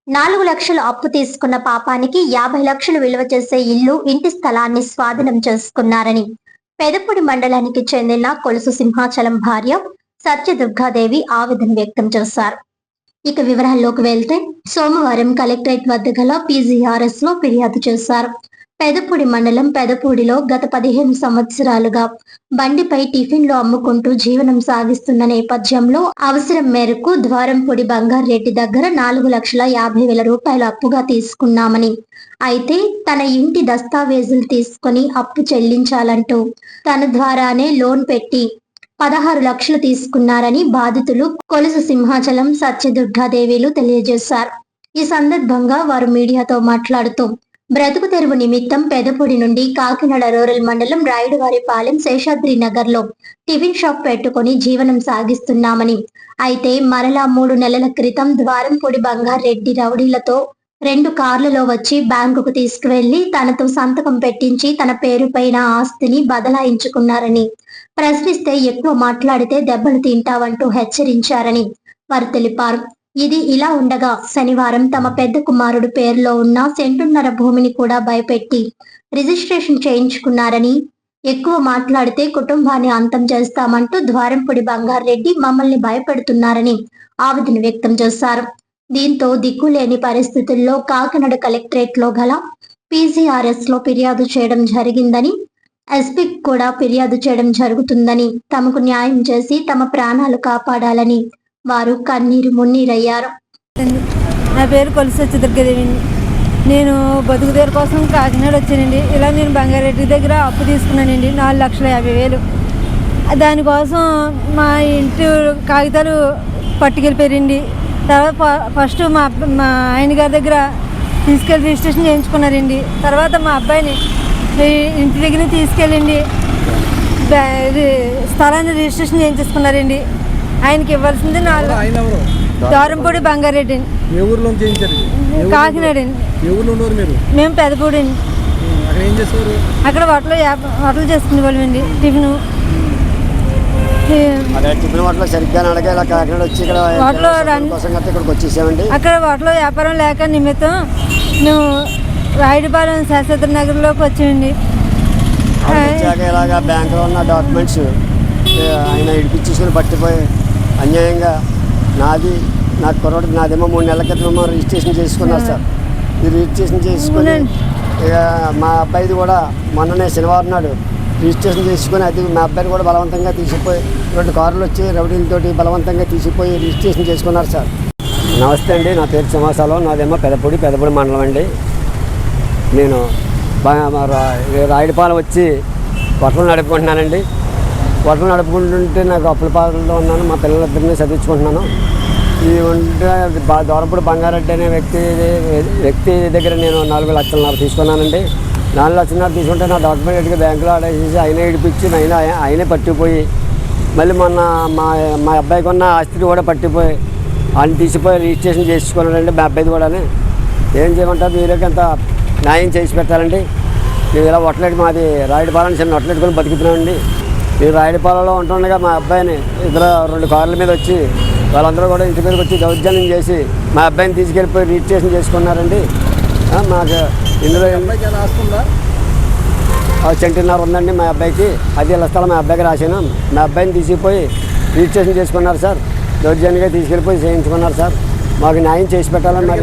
4 లక్షలు అప్పు తీసుకున్న పాపానికి 50 లక్షలు విలువ చేసే ఇల్లు, ఇంటి స్థలాన్ని స్వాధీనం చేసుకున్నారని పెదపూడి మండలానికి చెందిన కొలుసు సింహాచలం భార్య సత్యదుర్గాదేవి ఆవేదన వ్యక్తం చేశారు. ఇక వివరాల్లోకి వెళ్తే సోమవారం కలెక్టరేట్ వద్ద గల పీజీఆర్ఎస్ లో ఫిర్యాదు చేశారు. పెదపూడి మండలం పెదపూడిలో గత 15 సంవత్సరాలుగా బండిపై టిఫిన్లు అమ్ముకుంటూ జీవనం సాగిస్తున్న నేపథ్యంలో అవసరం మేరకు ద్వారంపూడి బంగారెడ్డి దగ్గర 4,50,000 రూపాయలు అప్పుగా తీసుకున్నామని, అయితే తన ఇంటి దస్తావేజులు తీసుకుని అప్పు చెల్లించాలంటూ తన ద్వారానే లోన్ పెట్టి 16 లక్షలు తీసుకున్నారని బాధితులు కొలుసు సింహాచలం సత్యదుర్గాదేవిలు తెలియజేశారు. ఈ సందర్భంగా వారు మీడియాతో మాట్లాడుతూ బ్రతుకు తెరువు నిమిత్తం పెదపూడి నుండి కాకినాడ రూరల్ మండలం రాయుడువారిపాలెం శేషాద్రి నగర్ లో టిఫిన్ షాప్ పెట్టుకుని జీవనం సాగిస్తున్నామని, అయితే మరలా 3 నెలల క్రితం ద్వారంపూడి బంగారెడ్డి రౌడీలతో 2 కార్లలో వచ్చి బ్యాంకుకు తీసుకువెళ్లి తనతో సంతకం పెట్టించి తన పేరు పైన ఆస్తిని బదలాయించుకున్నారని, ప్రశ్నిస్తే ఎక్కువ మాట్లాడితే దెబ్బలు తింటావంటూ హెచ్చరించారని వారు తెలిపారు. ఇది ఇలా ఉండగా శనివారం తమ పెద్ద కుమారుడు పేరులో ఉన్న సెంటున్నర భూమిని కూడా భయపెట్టి రిజిస్ట్రేషన్ చేయించుకున్నారని, ఎక్కువ మాట్లాడితే కుటుంబాన్ని అంతం చేస్తామంటూ ద్వారంపూడి బంగారెడ్డి మమ్మల్ని భయపెడుతున్నారని ఆవేదన వ్యక్తం చేశారు. దీంతో దిక్కులేని పరిస్థితుల్లో కాకినాడ కలెక్టరేట్ లో గల పీజీఆర్ఎస్ లో ఫిర్యాదు చేయడం జరిగిందని, ఎస్పీకి కూడా ఫిర్యాదు చేయడం జరుగుతుందని, తమకు న్యాయం చేసి తమ ప్రాణాలు కాపాడాలని వారు కన్నీరు మున్నీరయ్యారు. నా పేరు కొలుసు సత్యదుర్గాదేవి. నేను బతుకుదేరు కోసం కాకినాడ వచ్చానండి. ఇలా నేను బంగారెడ్డి దగ్గర అప్పు తీసుకున్నానండి 4,50,000. దానికోసం మా ఇంటి కాగితాలు పట్టుకెళ్ళిపోయారండి. తర్వాత ఫస్ట్ మా ఆయన గారి దగ్గర తీసుకెళ్ళి రిజిస్ట్రేషన్ చేయించుకున్నారండి. తర్వాత మా అబ్బాయిని ఇంటి దగ్గర తీసుకెళ్ళండి స్థలాన్ని రిజిస్ట్రేషన్ చేయించుకున్నారండి. ఆయనకి ఇవ్వాల్సింది ద్వారంపూడి బంగారెడ్డి కాకినాడ అండి. మేము పెదపూడి అండి. అక్కడ హోటల్ చేసుకునే వాళ్ళండి టిఫిన్. అక్కడ హోటల్ వ్యాపారం లేక నిమిత్తం మేము రాయుడుపాలెం శాస్త్రి నగర్లోకి వచ్చామండి. బ్యాంకులో ఉన్న డాక్యుమెంట్స్ ఆయన ఇడిపించేసుకుని పట్టిపోయి అన్యాయంగా నాకు కుర్రోడు నాదేమో 3 నెలల క్రితం రిజిస్ట్రేషన్ చేసుకున్నారు సార్. ఈ రిజిస్ట్రేషన్ చేసుకుని ఇక మా అబ్బాయిది కూడా మొన్ననే శనివారం నాడు రిజిస్ట్రేషన్ చేసుకుని అది మా అబ్బాయిని కూడా బలవంతంగా తీసుకుపోయి 2 కార్లు వచ్చి రౌడీలతోటి బలవంతంగా తీసుకుపోయి రిజిస్ట్రేషన్ చేసుకున్నారు సార్. నమస్తే అండి, నా పేరు సింహాచలం, నాదేమో పెదపూడి మండలం అండి. నేను రాయుడుపాలెం వచ్చి హోటల్ నడుపుకుంటున్నానండి. హోటల్ నడుపుకుంటుంటే నాకు అప్పుల పాలతో ఉన్నాను. మా పిల్లలిద్దరినీ చదివించుకుంటున్నాను. ఈ ఉంటే ద్వారంపూడి బంగారెడ్డి అనే వ్యక్తి దగ్గర నేను 4,00,000 తీసుకున్నానండి. 4,00,000 తీసుకుంటే నా డాక్యుమెంట్ బ్యాంకులో ఆడేసి ఆయనే ఇడిపించి ఆయనే పట్టిపోయి మళ్ళీ మొన్న మా అబ్బాయికి ఉన్న ఆస్తిని కూడా పట్టిపోయి ఆయన తీసిపోయి రిజిస్ట్రేషన్ చేసుకున్నాడండి. మా అబ్బాయిది కూడా ఏం చేయమంటారు, మీరేకి అంత న్యాయం చేసి పెట్టాలండి. మేము ఇలా హోటలెట్ మాది రాయుడుపాలెం చిన్న హోటలెట్టుకొని బతుకుతున్నామండి. ఈ రాయుడుపాలెంలో ఉంటుండగా మా అబ్బాయిని 2 కార్ల మీద వచ్చి వాళ్ళందరూ కూడా ఇంటి మీదకి వచ్చి దౌర్జన్యం చేసి మా అబ్బాయిని తీసుకెళ్ళిపోయి రిజిస్ట్రేషన్ చేసుకున్నారండి. మాకు ఇందులో సెంటున్నర ఉందండి మా అబ్బాయికి. అది ఇలా స్థలం మా అబ్బాయికి రాశాను. మా అబ్బాయిని తీసుకుపోయి రిజిస్ట్రేషన్ చేసుకున్నారు సార్. దౌర్జన్యంగా తీసుకెళ్ళిపోయి చేయించుకున్నారు సార్. మాకు న్యాయం చేసి పెట్టాలని మరి